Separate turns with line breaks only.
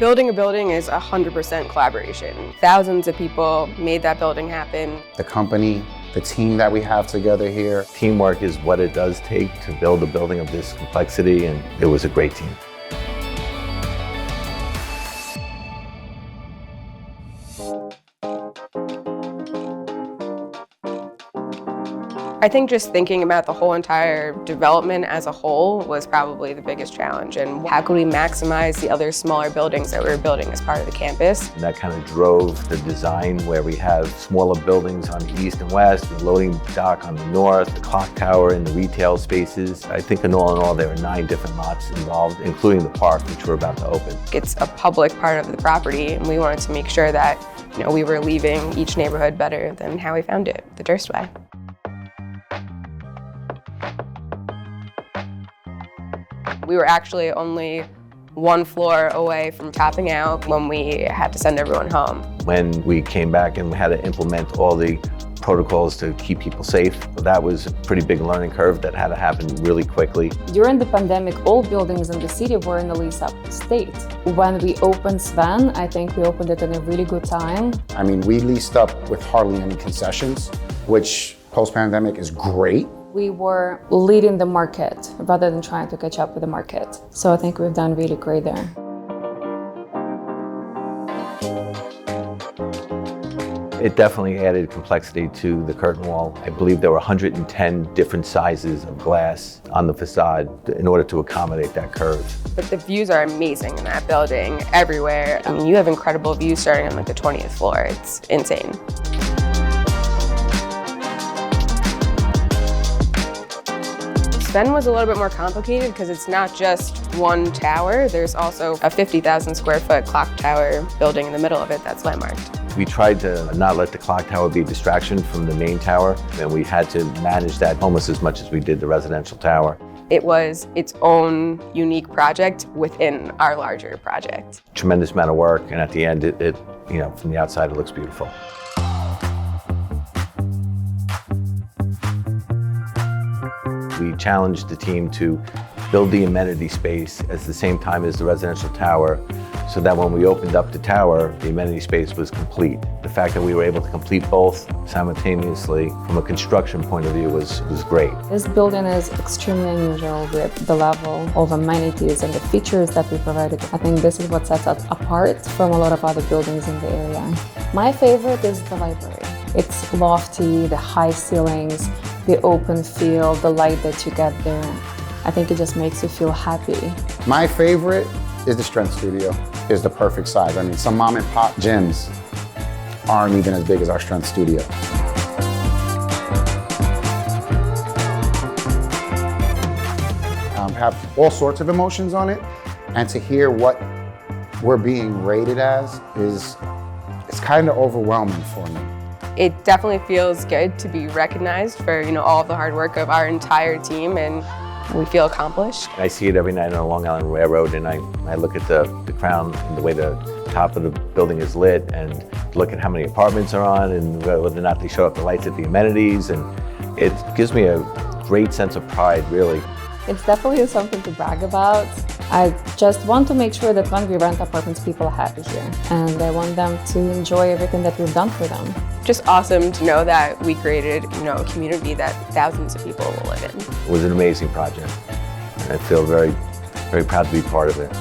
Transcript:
Building a building is 100% collaboration. Thousands of people made that building happen.
The company, the team that we have together here.
Teamwork is what it does take to build a building of this complexity, and it was a great team.
I think just thinking about the whole entire development as a whole was probably the biggest challenge, and how could we maximize the other smaller buildings that we were building as part of the campus.
And that kind of drove the design where we have smaller buildings on the east and west, the loading dock on the north, the clock tower and the retail spaces. I think in all there are 9 different lots involved, including the park, which we're about to open.
It's a public part of the property, and we wanted to make sure that we were leaving each neighborhood better than how we found it, the Durst way. We were actually only 1 floor away from topping out when we had to send everyone home.
When we came back and we had to implement all the protocols to keep people safe, that was a pretty big learning curve that had to happen really quickly.
During the pandemic, all buildings in the city were in a lease-up state. When we opened Sven, I think we opened it in a really good time.
I mean, we leased up with hardly any concessions, which post-pandemic is great.
We were leading the market rather than trying to catch up with the market. So I think we've done really great there.
It definitely added complexity to the curtain wall. I believe there were 110 different sizes of glass on the facade in order to accommodate that curve.
But the views are amazing in that building, everywhere. I mean, you have incredible views starting on the 20th floor. It's insane. Sven was a little bit more complicated because it's not just one tower. There's also a 50,000 square foot clock tower building in the middle of it that's landmarked.
We tried to not let the clock tower be a distraction from the main tower, and we had to manage that almost as much as we did the residential tower.
It was its own unique project within our larger project.
Tremendous amount of work, and at the end, it from the outside, it looks beautiful. We challenged the team to build the amenity space at the same time as the residential tower, so that when we opened up the tower, the amenity space was complete. The fact that we were able to complete both simultaneously from a construction point of view was great.
This building is extremely unusual with the level of amenities and the features that we provided. I think this is what sets us apart from a lot of other buildings in the area. My favorite is the library. It's lofty, the high ceilings, the open feel, the light that you get there. I think it just makes you feel happy.
My favorite is the strength studio. It's the perfect size. I mean, some mom and pop gyms aren't even as big as our strength studio. Have all sorts of emotions on it, and to hear what we're being rated as it's kind of overwhelming for me.
It definitely feels good to be recognized for all of the hard work of our entire team, and we feel accomplished.
I see it every night on the Long Island Railroad, and I look at the crown and the way the top of the building is lit, and look at how many apartments are on, and whether or not they show up the lights at the amenities, and it gives me a great sense of pride, really.
It's definitely something to brag about. I just want to make sure that when we rent apartments, people are happy here, and I want them to enjoy everything that we've done for them.
Just awesome to know that we created, a community that thousands of people will live in.
It was an amazing project, and I feel very, very proud to be part of it.